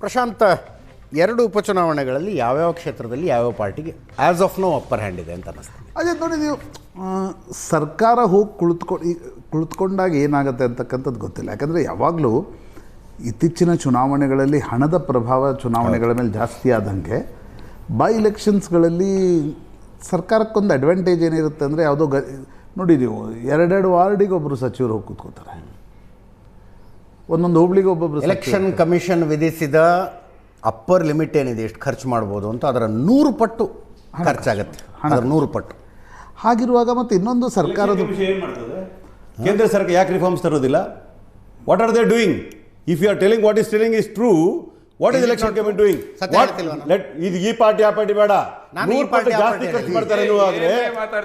ಪ್ರಶಾಂತ್, ಎರಡು ಉಪಚುನಾವಣೆಗಳಲ್ಲಿ ಯಾವ್ಯಾವ ಕ್ಷೇತ್ರದಲ್ಲಿ ಯಾವ್ಯಾವ ಪಾರ್ಟಿಗೆ as of now upper hand ಇದೆ ಅಂತ ಅನ್ನಿಸ್ತೀನಿ. ಅದೇ ನೋಡಿ, ನೀವು ಸರ್ಕಾರ ಹೋಗಿ ಕುಳಿತುಕೊಂಡಾಗ ಏನಾಗುತ್ತೆ ಅಂತಕ್ಕಂಥದ್ದು ಗೊತ್ತಿಲ್ಲ. ಯಾಕಂದರೆ ಯಾವಾಗಲೂ ಇತ್ತೀಚಿನ ಚುನಾವಣೆಗಳಲ್ಲಿ ಹಣದ ಪ್ರಭಾವ ಚುನಾವಣೆಗಳ ಮೇಲೆ ಜಾಸ್ತಿ ಆದಂಗೆ ಬೈ ಎಲೆಕ್ಷನ್ಸ್ಗಳಲ್ಲಿ ಸರ್ಕಾರಕ್ಕೊಂದು ಅಡ್ವಾಂಟೇಜ್ ಏನಿರುತ್ತೆ ಅಂದರೆ ಯಾವುದೋ ನೋಡಿ, ನೀವು ಎರಡೆರಡು ವಾರ್ಡಿಗೆ ಒಬ್ಬರು ಸಚಿವರು ಹೋಗಿ ಕೂತ್ಕೋತಾರೆ, ಒಂದೊಂದು ಹೋಬಳಿಗೆ ಒಬ್ಬೊಬ್ಬರು. ಎಲೆಕ್ಷನ್ ಕಮಿಷನ್ ವಿಧಿಸಿದ ಅಪ್ಪರ್ ಲಿಮಿಟ್ ಏನಿದೆ, ಎಷ್ಟು ಖರ್ಚು ಮಾಡ್ಬೋದು ಅಂತ, ಅದರ 100 ಪಟ್ಟು ಖರ್ಚಾಗುತ್ತೆ, ಅದರ 100 ಪಟ್ಟು. ಹಾಗಿರುವಾಗ ಮತ್ತು ಇನ್ನೊಂದು ಸರ್ಕಾರದ ಏನು ಮಾಡ್ತದೆ, ಕೇಂದ್ರ ಸರ್ಕಾರ ಯಾಕೆ ರಿಫಾರ್ಮ್ಸ್ ತರೋದಿಲ್ಲ? What are they doing? If you are telling what is telling is true, what is election commission doing? ಇದು ಈ ಪಾರ್ಟಿ ಆ ಪಾರ್ಟಿ ಬೇಡ, 100 ಪಟ್ಟು ಜಾಸ್ತಿ ಖರ್ಚು ಮಾಡ್ತಾರೆ ಆದ್ರೆ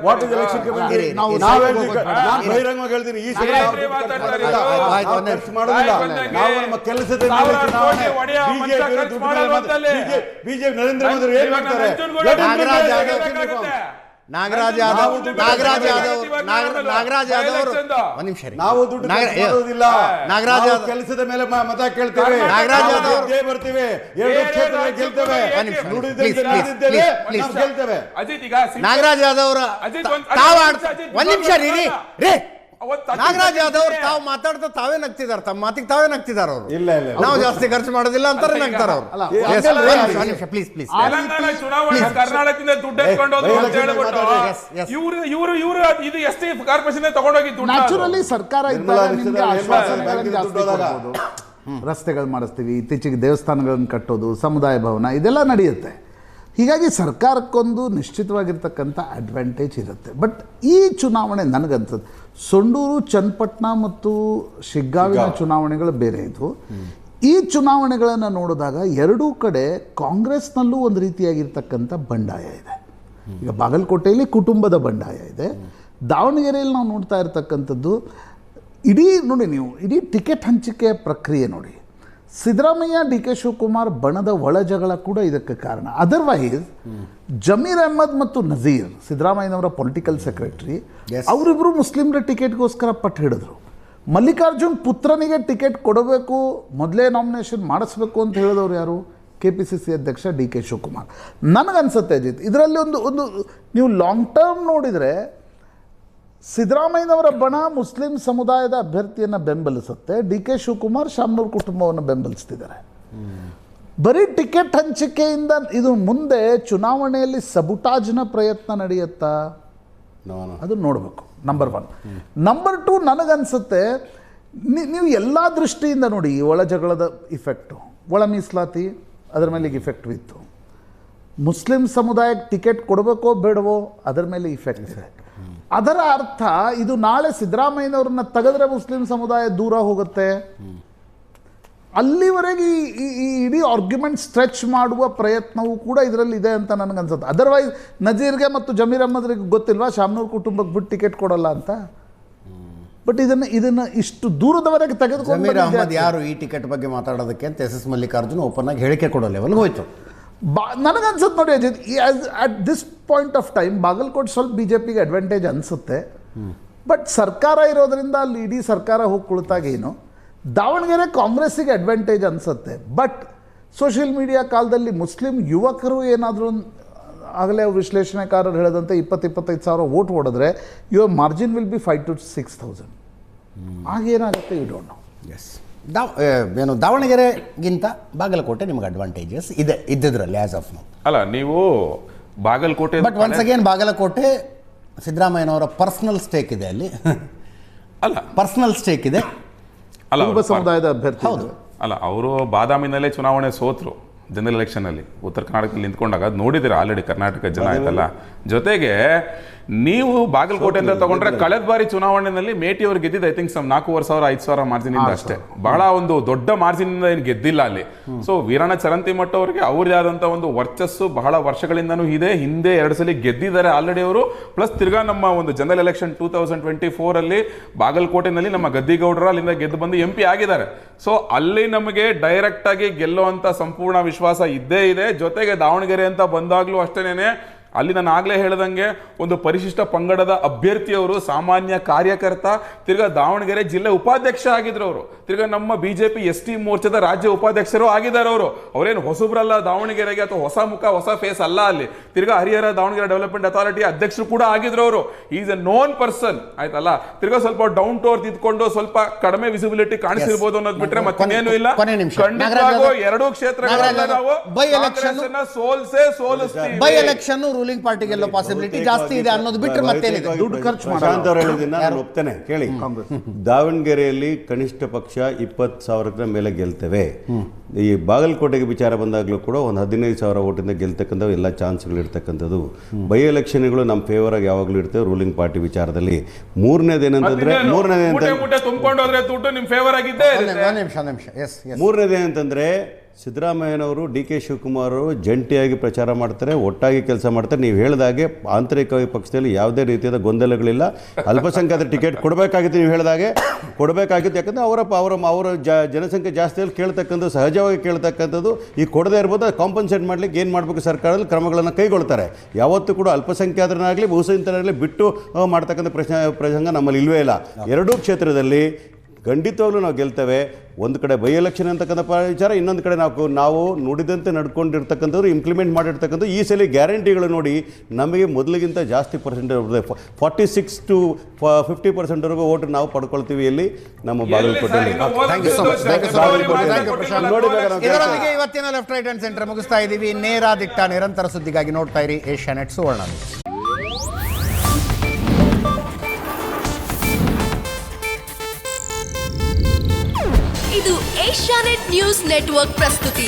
ವಾಟ್ ಇಸ್ ಎಲೆಕ್ಷನ್ ಕಮಿಷನ್? ನಾನು ಬಹಿರಂಗವಾಗಿ ಹೇಳ್ತೀನಿ, ಈ ಸಲ ಖರ್ಚು ಮಾಡೋದಿಲ್ಲ. ನಾವು ನಮ್ಮ ಕೆಲಸದ ಮೇಲೆ ಚುನಾವಣೆ. ಬಿಜೆಪಿ ನರೇಂದ್ರ ಮೋದಿ ಏನ್ ಮಾಡ್ತಾರೆ? ನಾಗರಾಜ್ ಯಾದವ್ ಒಂದು ನಿಮಿಷ ರೀ, ನಾವು ದುಡ್ಡು ಮಾಡೋದಿಲ್ಲ, ನಾಗರಾಜ್ ಯಾದವ್ ಕೆಲಸದ ಮೇಲೆ ಮತ ಕೇಳ್ತೇವೆ, ನಾಗರಾಜ್ ಯಾದವ್ ಬರ್ತೀವಿ, 2 ಕ್ಷೇತ್ರ ಗೆಲ್ತೇವೆ, ಗೆಲ್ತೇವೆ. ನಾಗರಾಜ್ ಯಾದವ್ ಅವರ ಒಂದು ನಿಮಿಷ ರೀ ರೇ ನಾಗರಾಜ್ ಯಾದವ್ ಅವ್ರು ತಾವು ಮಾತಾಡ್ತಾ ತಾವೇ ನಗ್ತಿದಾರ, ತಮ್ಮ ಮಾತಿಗೆ ತಾವೇ ನಗ್ತಿದಾರ ಅವರು. ಇಲ್ಲ ಇಲ್ಲ, ನಾವು ಜಾಸ್ತಿ ಖರ್ಚು ಮಾಡೋದಿಲ್ಲ ಅಂತಾರೆ ನಗ್ತಾರ ಅವರು. ಪ್ಲೀಸ್ ಪ್ಲೀಸ್ ಕರ್ನಾಟಕದಿಂದ ದುಡ್ಡು ಎತ್ಕೊಂಡು ಇವರು ಇದು ಎಸ್ ಕಾರ್ಪೊರೇಷನ್ ತಗೊಂಡೋಗಿ ನ್ಯಾಚುರಲಿ ಸರ್ಕಾರ ಇದ್ದಾಗ ನಿಮಗೆ ಆಶ್ವಾಸನೆಗಳನ್ನು ಜಾಸ್ತಿ ಕೊಡ್ಬೋದು. ರಸ್ತೆಗಳು ಮಾಡಿಸ್ತೀವಿ, ಇತ್ತೀಚೆಗೆ ದೇವಸ್ಥಾನಗಳನ್ನು ಕಟ್ಟೋದು, ಸಮುದಾಯ ಭವನ, ಇದೆಲ್ಲ ನಡೆಯುತ್ತೆ. ಹೀಗಾಗಿ ಸರ್ಕಾರಕ್ಕೊಂದು ನಿಶ್ಚಿತವಾಗಿರ್ತಕ್ಕಂಥ ಅಡ್ವಾಂಟೇಜ್ ಇರುತ್ತೆ. ಬಟ್ ಈ ಚುನಾವಣೆ ನನಗನ್ಸುತ್ತೆ, ಸೊಂಡೂರು, ಚನ್ನಪಟ್ಟಣ ಮತ್ತು ಶಿಗ್ಗಾವಿನ ಚುನಾವಣೆಗಳು ಬೇರೆ ಇದ್ವು. ಈ ಚುನಾವಣೆಗಳನ್ನು ನೋಡಿದಾಗ ಎರಡೂ ಕಡೆ ಕಾಂಗ್ರೆಸ್ನಲ್ಲೂ ಒಂದು ರೀತಿಯಾಗಿರ್ತಕ್ಕಂಥ ಬಂಡಾಯ ಇದೆ. ಈಗ ಬಾಗಲಕೋಟೆಯಲ್ಲಿ ಕುಟುಂಬದ ಬಂಡಾಯ ಇದೆ. ದಾವಣಗೆರೆಯಲ್ಲಿ ನಾವು ನೋಡ್ತಾ ಇರ್ತಕ್ಕಂಥದ್ದು ನೋಡಿ, ನೀವು ಇಡೀ ಟಿಕೆಟ್ ಹಂಚಿಕೆ ಪ್ರಕ್ರಿಯೆ ನೋಡಿ. ಸಿದ್ದರಾಮಯ್ಯ, ಡಿ ಕೆ ಶಿವಕುಮಾರ್ ಬಣದ ಒಳ ಜಗಳ ಕೂಡ ಇದಕ್ಕೆ ಕಾರಣ. ಅದರ್ವೈಸ್ ಜಮೀರ್ ಅಹ್ಮದ್ ಮತ್ತು ನಜೀರ್, ಸಿದ್ದರಾಮಯ್ಯನವರ ಪೊಲಿಟಿಕಲ್ ಸೆಕ್ರೆಟರಿ, ಅವರಿಬ್ಬರು ಮುಸ್ಲಿಮರ ಟಿಕೆಟ್ಗೋಸ್ಕರ ಪಟ್ಟು ಹಿಡಿದ್ರು. ಮಲ್ಲಿಕಾರ್ಜುನ್ ಪುತ್ರನಿಗೆ ಟಿಕೆಟ್ ಕೊಡಬೇಕು, ಮೊದಲೇ ನಾಮಿನೇಷನ್ ಮಾಡಿಸ್ಬೇಕು ಅಂತ ಹೇಳಿದವರು ಯಾರು? KPCC ಅಧ್ಯಕ್ಷ ಡಿ ಕೆ ಶಿವಕುಮಾರ್. ನನಗನ್ಸುತ್ತೆ ಅಜಿತ್, ಇದರಲ್ಲಿ ಒಂದು ನೀವು ಲಾಂಗ್ ಟರ್ಮ್ ನೋಡಿದರೆ ಸಿದ್ದರಾಮಯ್ಯನವರ ಬಣ ಮುಸ್ಲಿಂ ಸಮುದಾಯದ ಅಭ್ಯರ್ಥಿಯನ್ನು ಬೆಂಬಲಿಸುತ್ತೆ, ಡಿ ಕೆ ಶಿವಕುಮಾರ್ ಶಾಮನೂರ್ ಕುಟುಂಬವನ್ನು ಬೆಂಬಲಿಸ್ತಿದ್ದಾರೆ. ಬರೀ ಟಿಕೆಟ್ ಹಂಚಿಕೆಯಿಂದ ಇದು ಮುಂದೆ ಚುನಾವಣೆಯಲ್ಲಿ ಸಬುಟಾಜ್ನ ಪ್ರಯತ್ನ ನಡೆಯುತ್ತಾ? ಅದು ನೋಡಬೇಕು, ನಂಬರ್ 1. ನಂಬರ್ 2, ನನಗನ್ಸುತ್ತೆ ನೀವು ಎಲ್ಲ ದೃಷ್ಟಿಯಿಂದ ನೋಡಿ, ಒಳ ಜಗಳದ ಇಫೆಕ್ಟು, ಒಳ ಮೀಸಲಾತಿ, ಅದರ ಮೇಲೆ ಇಫೆಕ್ಟ್ ಇತ್ತು. ಮುಸ್ಲಿಂ ಸಮುದಾಯಕ್ಕೆ ಟಿಕೆಟ್ ಕೊಡಬೇಕೋ ಬೇಡವೋ ಅದರ ಮೇಲೆ ಇಫೆಕ್ಟ್ ಇದೆ. ಅದರ ಅರ್ಥ ಇದು ನಾಳೆ ಸಿದ್ದರಾಮಯ್ಯನವ್ರನ್ನ ತೆಗೆದ್ರೆ ಮುಸ್ಲಿಂ ಸಮುದಾಯ ದೂರ ಹೋಗುತ್ತೆ. ಅಲ್ಲಿವರೆಗೆ ಈ ಇಡೀ ಆರ್ಗ್ಯುಮೆಂಟ್ ಸ್ಟ್ರೆಚ್ ಮಾಡುವ ಪ್ರಯತ್ನವೂ ಕೂಡ ಇದರಲ್ಲಿ ಇದೆ ಅಂತ ನನಗನ್ಸುತ್ತೆ. ಅದರ್ವೈಸ್ ನಜೀರ್ಗೆ ಮತ್ತು ಜಮೀರ್ ಅಹ್ಮದ್ರಿಗೆ ಗೊತ್ತಿಲ್ವಾ ಶಾಮನೂರ್ ಕುಟುಂಬಕ್ಕೆ ಬಿಟ್ಟು ಟಿಕೆಟ್ ಕೊಡಲ್ಲ ಅಂತ? ಬಟ್ ಇದನ್ನು ಇಷ್ಟು ದೂರದವರೆಗೆ ತೆಗೆದುಕೊಂಡು ಜಮೀರ್ ಅಹ್ಮದ್ ಯಾರು ಈ ಟಿಕೆಟ್ ಬಗ್ಗೆ ಮಾತಾಡೋದಕ್ಕೆ ಅಂತ SS ಮಲ್ಲಿಕಾರ್ಜುನ್ ಓಪನ್ ಆಗಿ ಹೇಳಿಕೆ ಕೊಡೋ ಲೆವೆಲ್ಗೆ ಹೋಯ್ತು. ನನಗನ್ಸುತ್ತೆ ನೋಡಿ Ajit, at this point of time Bagalkot ಸ್ವಲ್ಪ BJPಗೆ ಅಡ್ವಾಂಟೇಜ್ ಅನಿಸುತ್ತೆ. ಬಟ್ ಸರ್ಕಾರ ಇರೋದ್ರಿಂದ ಅಲ್ಲಿ ಇಡೀ ಸರ್ಕಾರ ಹೋಗಿ ಕುಳಿತಾಗೇನು, ದಾವಣಗೆರೆ ಕಾಂಗ್ರೆಸ್ಸಿಗೆ ಅಡ್ವಾಂಟೇಜ್ ಅನಿಸುತ್ತೆ. ಬಟ್ ಸೋಷಿಯಲ್ ಮೀಡಿಯಾ ಕಾಲದಲ್ಲಿ ಮುಸ್ಲಿಂ ಯುವಕರು ಏನಾದರೂ, ಆಗಲೇ ವಿಶ್ಲೇಷಣೆಕಾರರು ಹೇಳದಂತೆ 20-25 ಸಾವಿರ ವೋಟ್ ಹೊಡೆದ್ರೆ your margin will be 5,000 to 6,000. ಆಗೇನಾಗುತ್ತೆ ಯು ಡೋಂಟ್ ನೋ. ಎಸ್, ದಾವಣಗೆರೆಗಿಂತ ಬಾಗಲಕೋಟೆ ನಿಮ್ಗೆ ಅಡ್ವಾಂಟೇಜಸ್ ಇದೆ ಇದ್ದಿದ್ರಲ್ಲಿ ಆಸ್ ಆಫ್ ನೋ. ಅಲ್ಲ, ನೀವು Bagalkote, but once again Bagalkote ಸಿದ್ದರಾಮಯ್ಯನವರ ಪರ್ಸನಲ್ ಸ್ಟೇಕ್ ಇದೆ ಅಲ್ಲಿ. ಅಲ್ಲ, ಪರ್ಸನಲ್ ಸ್ಟೇಕ್ ಇದೆ, ಕುರುಬ ಸಮುದಾಯದ ಅಭ್ಯರ್ಥಿ. ಹೌದು. ಅಲ್ಲ, ಅವರು ಬಾದಾಮಿನಲ್ಲೇ ಚುನಾವಣೆ ಸೋತರು ಜನರಲ್ ಎಲೆಕ್ಷನಲ್ಲಿ. ಉತ್ತರ ಕರ್ನಾಟಕದಲ್ಲಿ ನಿಂತ್ಕೊಂಡಾಗ ಅದು ನೋಡಿದಿರ ಆಲ್ರೆಡಿ, ಕರ್ನಾಟಕ ಜನ ಆಯ್ತಲ್ಲ. ಜೊತೆಗೆ ನೀವು ಬಾಗಲಕೋಟೆಯಿಂದ ತಗೊಂಡ್ರೆ ಕಳೆದ ಬಾರಿ ಚುನಾವಣೆಯಲ್ಲಿ ಮೇಟಿ ಅವರು ಗೆದ್ದಿದ್ದು ಐ ಥಿಂಕ್ 4,500-5,000 ಮಾರ್ಜಿನ್ ಇಂದ ಅಷ್ಟೇ. ಬಹಳ ಒಂದು ದೊಡ್ಡ ಮಾರ್ಜಿನ್ ಇಂದ ಏನು ಗೆದ್ದಿಲ್ಲ ಅಲ್ಲಿ. ಸೊ ವೀರಣ್ಣ ಚರಂತಿಮಠ ಅವರಿಗೆ ಅವ್ರದೇ ಆದಂತ ಒಂದು ವರ್ಚಸ್ಸು ಬಹಳ ವರ್ಷಗಳಿಂದನೂ ಇದೆ. ಹಿಂದೆ 2 ಸಲ ಗೆದ್ದಿದ್ದಾರೆ ಆಲ್ರೆಡಿ ಅವರು. ಪ್ಲಸ್ ತಿರ್ಗಾ ನಮ್ಮ ಒಂದು ಜನರಲ್ ಎಲೆಕ್ಷನ್ 2024 ಅಲ್ಲಿ ಬಾಗಲಕೋಟೆನಲ್ಲಿ ನಮ್ಮ ಗದ್ದಿಗೌಡರು ಅಲ್ಲಿಂದ ಗೆದ್ದು ಬಂದು MP ಆಗಿದ್ದಾರೆ. ಸೊ ಅಲ್ಲಿ ನಮಗೆ ಡೈರೆಕ್ಟ್ ಆಗಿ ಗೆಲ್ಲುವಂತ ಸಂಪೂರ್ಣ ವಿಶ್ವಾಸ ಇದ್ದೇ ಇದೆ. ಜೊತೆಗೆ ದಾವಣಗೆರೆ ಅಂತ ಬಂದಾಗ್ಲೂ ಅಷ್ಟೇನೆ ಅಲ್ಲಿ ನಾನು ಆಗ್ಲೇ ಹೇಳ್ದಂಗೆ ಒಂದು ಪರಿಶಿಷ್ಟ ಪಂಗಡದ ಅಭ್ಯರ್ಥಿಯವರು ಸಾಮಾನ್ಯ ಕಾರ್ಯಕರ್ತ, ತಿರ್ಗಾ ದಾವಣಗೆರೆ ಜಿಲ್ಲೆ ಉಪಾಧ್ಯಕ್ಷ ಆಗಿದ್ರು ಅವರು, ತಿರ್ಗಾ ನಮ್ಮ ಬಿಜೆಪಿ ST ಮೋರ್ಚಾದ ರಾಜ್ಯ ಉಪಾಧ್ಯಕ್ಷರು ಆಗಿದ್ದಾರೆ ಅವರು. ಅವರೇನು ಹೊಸಬ್ರಲ್ಲ ದಾವಣಗೆರೆಗೆ, ಅಥವಾ ಹೊಸ ಮುಖ ಹೊಸ ಫೇಸ್ ಅಲ್ಲ. ಅಲ್ಲಿ ತಿರ್ಗಾ ಹರಿಹರ ದಾವಣಗೆರೆ ಡೆವಲಪ್ಮೆಂಟ್ ಅಥಾರಿಟಿ ಅಧ್ಯಕ್ಷರು ಕೂಡ ಆಗಿದ್ರು ಅವರು. ಈಸ್ ಎ ನೋನ್ ಪರ್ಸನ್ ಆಯ್ತಲ್ಲ. ತಿರ್ಗಾ ಸ್ವಲ್ಪ ಡೌನ್ ಟು ಅರ್ತ್ ಇದ್ಕೊಂಡು ಸ್ವಲ್ಪ ಕಡಿಮೆ ವಿಸಿಬಿಲಿಟಿ ಕಾಣಿಸಿರ್ಬೋದು ಅನ್ನೋದು ಬಿಟ್ರೆ ಮತ್ತೇನು ಇಲ್ಲ. ಖಂಡಿತವಾಗೂ ಎರಡೂ ಕ್ಷೇತ್ರಗಳಲ್ಲಿ ನಾವು ಕಾಂಗ್ರೆಸ್ಸನ್ನ ಸೋಲಿಸ್ತೀವಿ. ಬೈ ಎಲೆಕ್ಷನ್ ರೂಲಿಂಗ್ ಪಾರ್ಟಿ ಗೆಲ್ಲೋ ಪಾಸಿಬಿಲಿಟಿ ಜಾಸ್ತಿ ಇದೆ ಅನ್ನೋದು ಬಿಟ್ಟರೆ ಮತ್ತೇನಿದೆ. ದುಡ್ಡು ಖರ್ಚು ಪ್ರಶಾಂತ್ ಅವರು ಹೇಳಿದ್ದನ್ನ ನಾನು ಒಪ್ತೇನೆ. ಕೇಳಿ, ದಾವಣಗೆರೆಯಲ್ಲಿ ಕನಿಷ್ಠ ಪಕ್ಷ 20,000 ಮೇಲೆ ಗೆಲ್ತೇವೆ. ಈ ಬಾಗಲಕೋಟೆಗೆ ವಿಚಾರ ಬಂದಾಗಲೂ ಕೂಡ ಒಂದು 15,000 ಓಟಿಂದ ಗೆಲ್ತಕ್ಕಂಥ ಎಲ್ಲ ಚಾನ್ಸ್ಗಳು ಇರ್ತಕ್ಕಂಥದ್ದು. ಬೈ ಎಲೆಕ್ಷನ್ಗಳು ನಮ್ಮ ಫೇವರ್ ಆಗಿ ಯಾವಾಗಲೂ ಇರ್ತೇವೆ ರೂಲಿಂಗ್ ಪಾರ್ಟಿ ವಿಚಾರದಲ್ಲಿ. ಮೂರನೇದೇನಂತಂದ್ರೆ ಮೂರನೇದೇನಂತಂದ್ರೆ ಸಿದ್ದರಾಮಯ್ಯನವರು DK ಶಿವಕುಮಾರ್ ಅವರು ಜಂಟಿಯಾಗಿ ಪ್ರಚಾರ ಮಾಡ್ತಾರೆ, ಒಟ್ಟಾಗಿ ಕೆಲಸ ಮಾಡ್ತಾರೆ. ನೀವು ಹೇಳಿದಾಗೆ ಆಂತರಿಕವಾಗಿ ಪಕ್ಷದಲ್ಲಿ ಯಾವುದೇ ರೀತಿಯಾದ ಗೊಂದಲಗಳಿಲ್ಲ. ಅಲ್ಪಸಂಖ್ಯಾತರ ಟಿಕೆಟ್ ಕೊಡಬೇಕಾಗಿತ್ತು, ನೀವು ಹೇಳಿದಾಗೆ ಕೊಡಬೇಕಾಗಿತ್ತು. ಯಾಕಂದರೆ ಅವರ ಜನಸಂಖ್ಯೆ ಜಾಸ್ತಿಯಲ್ಲಿ ಕೇಳ್ತಕ್ಕಂಥದ್ದು, ಸಹಜವಾಗಿ ಕೇಳ್ತಕ್ಕಂಥದ್ದು. ಈ ಕೊಡದೇ ಇರ್ಬೋದು, ಕಾಂಪನ್ಸೇಟ್ ಮಾಡಲಿಕ್ಕೆ ಏನು ಮಾಡಬೇಕು ಸರ್ಕಾರದಲ್ಲಿ ಕ್ರಮಗಳನ್ನು ಕೈಗೊಳ್ತಾರೆ. ಯಾವತ್ತೂ ಕೂಡ ಅಲ್ಪಸಂಖ್ಯಾತರನ್ನಾಗಲಿ ಬಹುಸಂಖ್ಯಾತರಾಗಲಿ ಬಿಟ್ಟು ಮಾಡ್ತಕ್ಕಂಥ ಪ್ರಸಂಗ ನಮ್ಮಲ್ಲಿ ಇಲ್ವೇ ಇಲ್ಲ. ಎರಡೂ ಕ್ಷೇತ್ರದಲ್ಲಿ ಖಂಡಿತವಾಗ್ಲೂ ನಾವು ಗೆಲ್ತೇವೆ. ಒಂದು ಕಡೆ ಬೈ ಎಲೆಕ್ಷನ್ ಅಂತಕ್ಕಂಥ ವಿಚಾರ, ಇನ್ನೊಂದು ಕಡೆ ನಾವು ನುಡಿದಂತೆ ನಡ್ಕೊಂಡಿರ್ತಕ್ಕಂಥವ್ರು ಇಂಪ್ಲಿಮೆಂಟ್ ಮಾಡಿರ್ತಕ್ಕಂಥ ಈ ಸಲ ಗ್ಯಾರಂಟಿಗಳು ನೋಡಿ ನಮಗೆ ಮೊದಲಿಗಿಂತ ಜಾಸ್ತಿ ಪರ್ಸೆಂಟೇಜ್ ಬರ್ತದೆ. 46 to 50% ಓಟ್ ನಾವು ಪಡ್ಕೊಳ್ತೀವಿ ಇಲ್ಲಿ ನಮ್ಮ ಬಾಗಲಕೋಟೆಯಲ್ಲಿ. ಇದರೊಂದಿಗೆ ಇವತ್ತಿನ ಲೆಫ್ಟ್ ರೈಟ್ ಅಂಡ್ ಸೆಂಟರ್ ಮುಗಿಸ್ತಾ ಇದ್ದೀವಿ. ನೇರ ದಿಟ್ಟ ನಿರಂತರ ಸುದ್ದಿಗಾಗಿ ನೋಡ್ತಾ ಇರಿ ಏಷ್ಯಾನೆಟ್ ಸುವರ್ಣ. ಇದು ಏಷ್ಯಾನೆಟ್ ನ್ಯೂಸ್ ನೆಟ್ವರ್ಕ್ ಪ್ರಸ್ತುತಿ.